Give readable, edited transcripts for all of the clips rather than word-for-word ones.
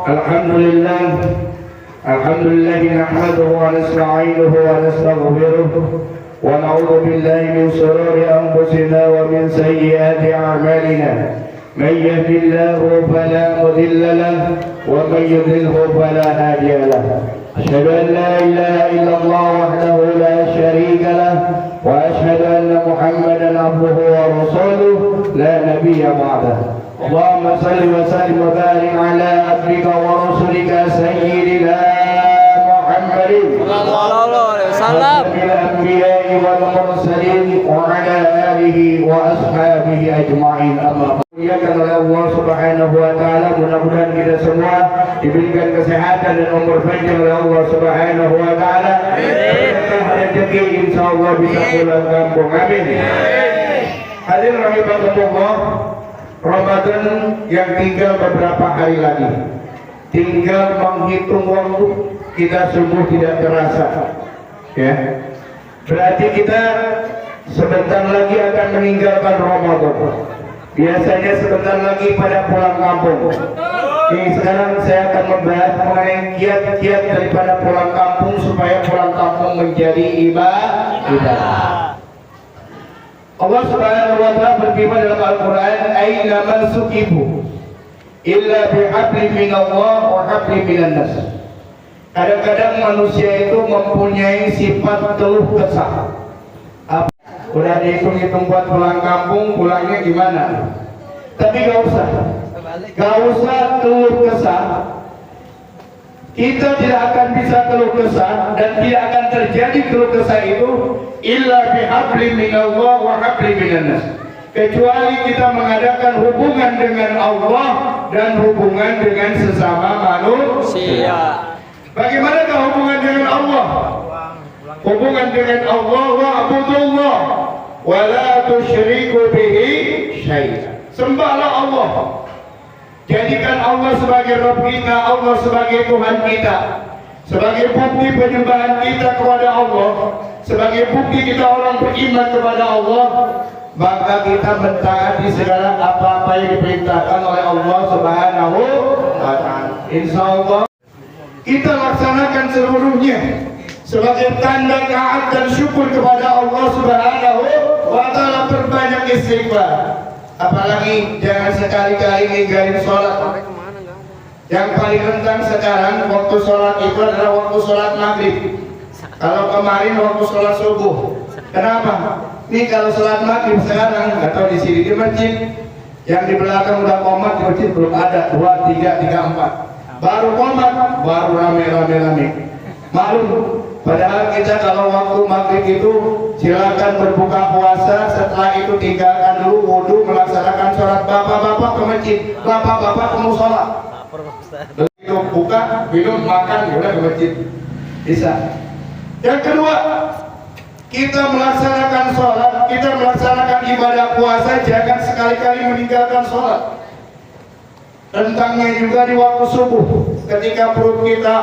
Alhamdulillah nahmaduhu wa nasta'inuhu wa nastaghfiruh wa na'udzu billahi min shururi anfusina wa min sayyiati a'malina. Man yahdihillahu fala mudilla lahu wa man yudlilhu fala hadiya lahu. Asyhadu an la ilaha illallah wahdahu la syarika lahu wa asyhadu anna Muhammadan abduhu wa rasuluhu la nabiyya ba'dahu. Allahumma salli wa sallim wa barik ala abdika wa rasulika sayyidina Muhammadin sallallahu alaihi wasallam bil anbiya'i wal mursalin wa ala alihi wa ashabihi ajma'in. Amma dimuliakan oleh Allah Subhanahu wa taala, mudah-mudahan kita semua diberikan kesehatan dan umur panjang oleh Allah Subhanahu wa taala. Rezeki insyaallah bisa pulang kampung. Amin. Hadirin rahimakumullah, Ramadan yang tinggal beberapa hari lagi, tinggal menghitung waktu, kita sungguh tidak terasa, ya. Berarti kita sebentar lagi akan meninggalkan Ramadan. Biasanya sebentar lagi pada pulang kampung. Sekarang saya akan membahas mengenai kiat-kiat daripada pulang kampung supaya pulang kampung menjadi ibadah. Allah Subhanahu wa taala berfirman dalam Al-Qur'an, "Aina man suqifu illa bihablin minallah wa hablin minan nas." Kadang-kadang manusia itu mempunyai sifat keluh kesah. Udah dihitung-hitung buat pulang kampung, pulangnya gimana? Tapi gak usah keluh kesah. Kita tidak akan bisa keluh kesah dan tidak akan terjadi keluh kesah itu illa bihablin minallah wa hablin minan nas, kecuali kita mengadakan hubungan dengan Allah dan hubungan dengan sesama manusia. Bagaimanakah hubungan dengan Allah? Hubungan dengan Allah, wa'budullah wa la tusyriku bihi syai'an. Sembahlah Allah. Jadikan Allah sebagai Rabb kita, Allah sebagai Tuhan kita, sebagai bukti penyembahan kita kepada Allah, sebagai bukti kita orang beriman kepada Allah. Maka kita mentaati segala apa-apa yang diperintahkan oleh Allah Subhanahu wa ta'ala. Insyaallah kita laksanakan seluruhnya sebagai tanda taat dan syukur kepada Allah Subhanahu wa ta'ala. Perbanyak istighfar. Apalagi jangan sekali-kali ninggalin sholat. Yang paling rentan sekarang waktu sholat itu adalah waktu sholat maghrib. Kalau kemarin waktu sholat subuh. Kenapa? Nih kalau sholat maghrib sekarang, atau di sini di masjid, yang di belakang udah qomat, di masjid belum ada 2, 3, 4. Baru qomat, baru rame-rame. Maklum. Padahal kita kalau waktu maghrib itu silakan berbuka puasa, setelah itu tinggalkan dulu wudu, melaksanakan sholat. Bapak-bapak ke masjid, bapak-bapak ke musola. Begitu buka, minum, makan, udah ke masjid. Bisa. Yang kedua, kita melaksanakan sholat, kita melaksanakan ibadah puasa, jangan sekali-kali meninggalkan sholat. Rentangnya juga di waktu subuh, ketika perut kita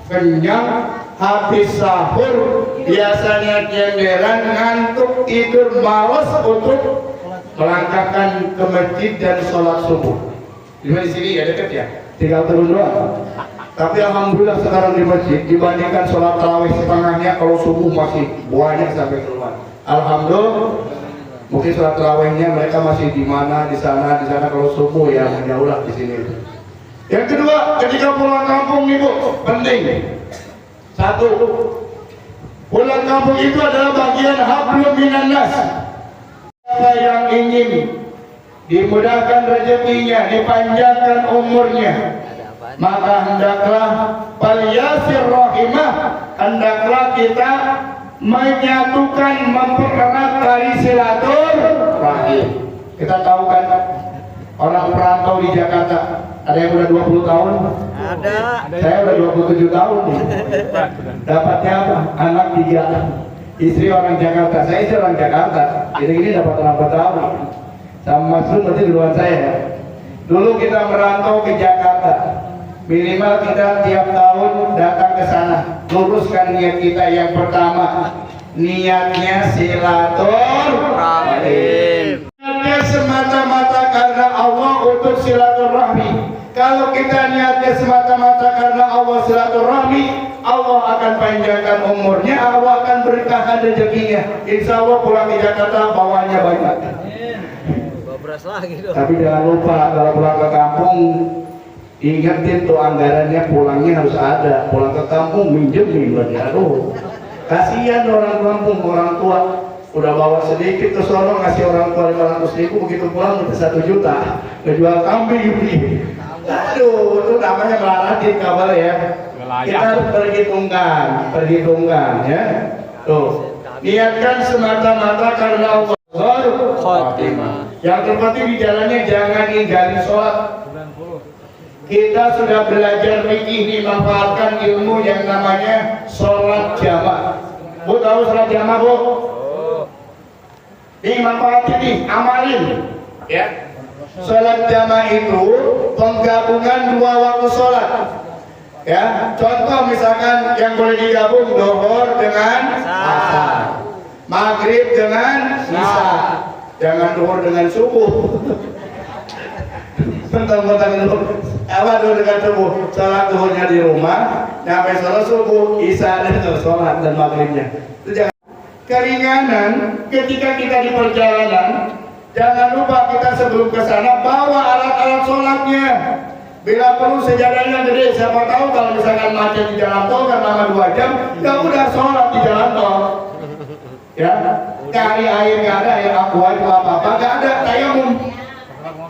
kenyang, habis sahur, biasanya kenderan, ngantuk, tidur, malas untuk melangkahkan ke masjid dan sholat subuh. Di sini ya dekat ya, tinggal turun doang. Tapi alhamdulillah sekarang di masjid dibandingkan sholat tarawih setengahnya, kalau subuh masih banyak sampai keluar. Alhamdulillah. Mungkin sholat tarawihnya mereka masih di mana, di sana. Kalau subuh ya menjauh lah di sini. Yang kedua, ketika pulang kampung nih Bu, penting. Satu, pulang kampung itu adalah bagian hablum minan nas. Siapa yang ingin dimudahkan rezekinya, dipanjangkan umurnya, maka hendaklah falyasir rahimah, hendaklah kita menyatukan, mempererat tali silaturahim. Kita tahu kan orang perantau di Jakarta, ada yang udah 20 tahun? Ada. Saya udah 27 tahun nih. Dapatnya apa? Anak 3. Istri orang Jakarta. Saya istri orang Jakarta. Gini-gini dapat orang Betawi. Sama Mas Run berarti duluan saya. Dulu kita merantau ke Jakarta. Minimal kita tiap tahun datang ke sana. Luruskan niat kita yang pertama. Niatnya silaturahim. Niatnya semata-mata karena Allah untuk silaturahmi. Kalau kita niatnya semata-mata karena Allah silaturahmi, Allah akan panjangkan umurnya, Allah akan berkahkan rezekinya. Insya Allah pulang ke Jakarta bawanya banyak. Beras lagi dong. Tapi jangan lupa kalau pulang ke kampung, ingetin tuh anggarannya pulangnya harus ada. Pulang ke kampung minjemin lagi. Aduh, kasihan orang kampung, orang tua udah bawa sedikit ke sono ngasih orang tua 500.000, begitu pulang udah 1 juta ngejual kambing. Aduh, itu namanya melaratin kabar ya. Kita harus perhitungkan ya. Tuh, niatkan semata-mata karena Allah. Khotimah. Yang terpenting di jalannya jangan ninggalin sholat. Kita sudah belajar fikih nih, manfaatkan ilmu yang namanya sholat jamaah. Bu tahu sholat jamaah bu? Nih manfaatin nih, amalin ya. Sholat jamaah itu penggabungan 2 waktu sholat ya. Contoh misalkan yang boleh digabung zuhur dengan asar, maghrib dengan isya, jangan zuhur dengan subuh. Tentang-tentang itu apa dulu dengan subuh? Sholat zuhurnya di rumah, sampai sholat subuh, isya dan sholat dan maghribnya. Itu jangan. Keringanan ketika kita di perjalanan, jangan lupa kita sebelum ke sana bawa alat-alat sholatnya. Bila perlu sejadahnya gede, siapa tahu kalau misalkan macet di jalan tol karena 2 jam, ya udah sholat di jalan tol. Ya, cari air nggak ada, air aqua itu apa-apa nggak ada, tayamum.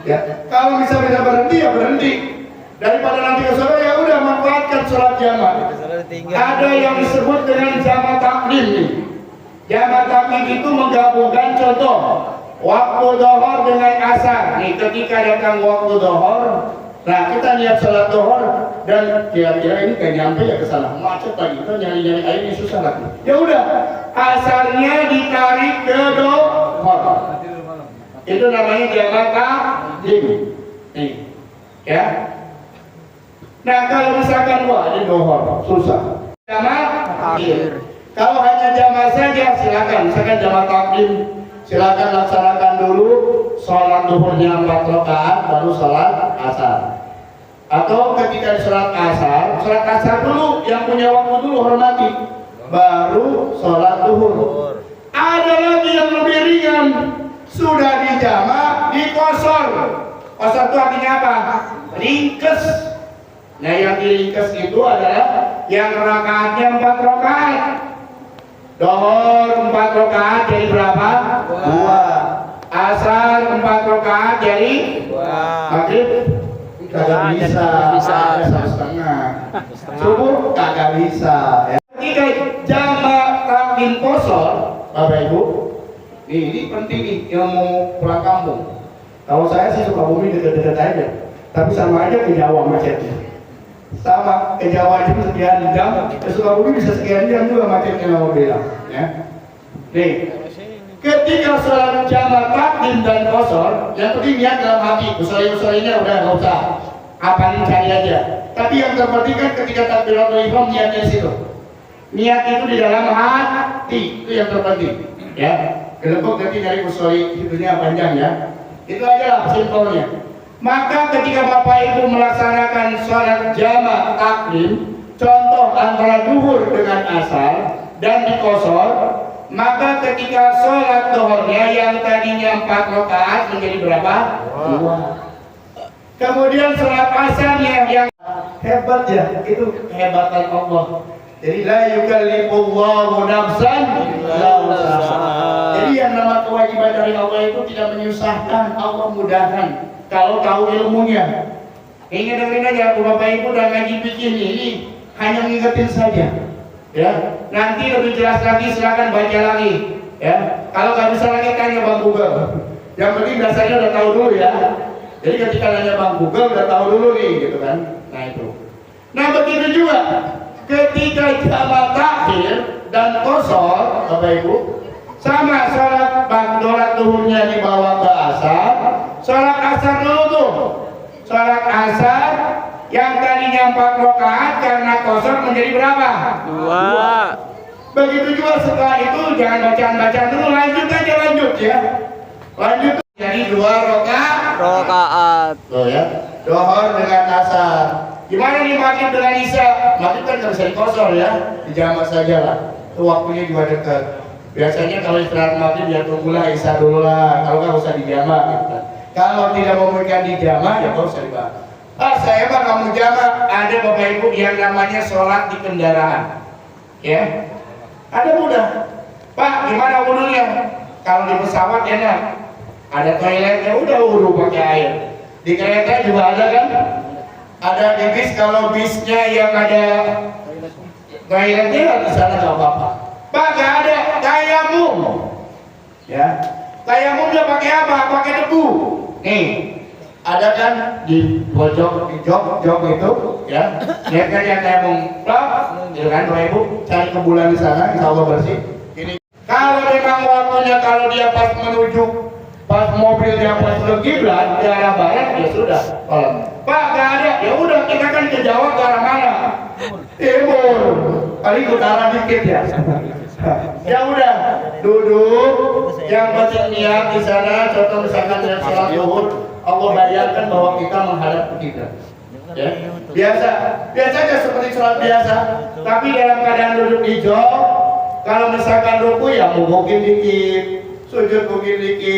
Ya, kalau bisa berhenti ya berhenti. Daripada nanti ke sana ya udah manfaatkan sholat jamaah. Ada yang disebut dengan jamaah takdim nih. Jamaah takdim itu menggabungkan contoh waktu zuhur dengan asar. Nih ketika datang waktu zuhur, nah kita niat sholat zuhur dan kira-kira ini kayak nyampe ya ke sana macet lagi, kita nyari-nyari airnya susah lagi. Ya udah, asarnya ditarik ke zuhur. Itu namanya jamaah takdim. Nih, ya. Nah kalau misalkan wah ini zuhur susah, jamaah akhir. Kalau hanya jamaah saja silakan, misalkan jamaah takdim, silakan laksanakan dulu sholat zuhurnya 4 rakaat baru sholat asar. Atau ketika sholat asar dulu, yang punya waktu dulu hormati, baru sholat zuhur. Ada lagi yang lebih ringan, sudah dijama dikosor. Kosor itu artinya apa? Ringkes. Nah yang diringkes itu adalah yang rakaatnya 4 rakaat. Zuhur 4 rakaat jadi berapa? 2. Asar 4 rakaat jadi 2. Maghrib kagak bisa. 1,5. Subuh kagak bisa. Ketika jamaah takdim kosor, Bapak Ibu, ini penting nih ilmu pulang kampung. Kalau saya sih Sukabumi dekat-dekat aja, tapi sama aja ke Jawa macetnya. Sama ke Jawa itu sekian jam, ke Sukabumi bisa sekian jam juga macetnya mau bilang ya. Nih, ketika sholat jamaah takdim dan kosor, yang penting niat dalam hati. Usul-usulnya udah nggak usah apalin, cari aja. Tapi yang terpenting kan ketika takbiratul ihram niatnya di situ. Niat itu di dalam hati, itu yang terpenting ya. Gelembok nanti dari usul itunya panjang ya. Itu aja lah simpelnya. Maka ketika Bapak Ibu melaksanakan sholat jamaah takdim, contoh antara zuhur dengan asar dan dikosor, maka ketika sholat zuhurnya yang tadinya 4 rakaat menjadi berapa? 2. Kemudian sholat asarnya yang hebat ya, itu kehebatan Allah. Jadi la yukallifullahu nafsan illa wus'aha. Jadi yang nama kewajiban dari Allah itu tidak menyusahkan, Allah mudahkan. Kalau tahu ilmunya, ini dengerin aja, Bapak Ibu dan ngaji fikih ini hanya ngingetin saja, ya. Nanti lebih jelas lagi silakan baca lagi, ya. Kalau nggak bisa lagi tanya Bang Google. Yang penting dasarnya udah tahu dulu ya. Jadi ketika nanya Bang Google udah tahu dulu nih, gitu kan. Nah itu. Nah begitu juga ketika jamaah takhir dan kosor, Bapak Ibu, sama sholat zuhurnya dibawa ke asar. Sholat asar dulu tuh, sholat asar yang tadinya 4 rakaat karena kosor menjadi berapa? 2. Begitu juga setelah itu jangan bacaan-bacaan dulu, lanjut ya. Lanjut jadi 2 rakaat. Tuh ya. Dohor dengan asar. Gimana nih maghrib dengan isya? Maghrib kan nggak bisa dikosor ya, dijamak saja lah. Itu waktunya juga dekat. Biasanya kalau istirahat maghrib ya tunggulah isya dulu lah. Kalau nggak usah dijamak gitu kan. Kalau tidak memungkinkan dijamak ya nggak usah dijamak. Saya mah nggak mau jamak. Ada bapak ibu yang namanya sholat di kendaraan. Ya, ada mudah. Pak, gimana wudhunya? Kalau di pesawat enak, ada toiletnya, udah wudhu pakai air. Di kereta juga ada kan? Ada di bis, kalau bisnya yang ada toiletnya di sana nggak apa-apa. Pak, nggak ada tayamum. Ya, tayamumnya pakai apa? Pakai debu. Nih, ada kan di pojok di jok itu, ya. Lihat kan yang tayamum, plak, gitu kan, Bapak Ibu, cari ke bulan di sana, insya Allah bersih. Ini, kalau memang waktunya, kalau dia pas menuju, pas mobil dia pas ke kiblat ke arah barat, ya sudah. Pak, nggak ada, ya udah kita kan ke Jawa ke arah mana? Timur, paling utara dikit ya. Ya udah, duduk. Yang penting niat di sana. Contoh misalkan dari sholat zuhur, Allah bayangkan bahwa kita menghadap ke kiblat. Ya, biasa aja seperti sholat biasa. Tapi dalam keadaan duduk di jok, kalau misalkan ruku ya mau mungkin dikit, sujud mungkin dikit.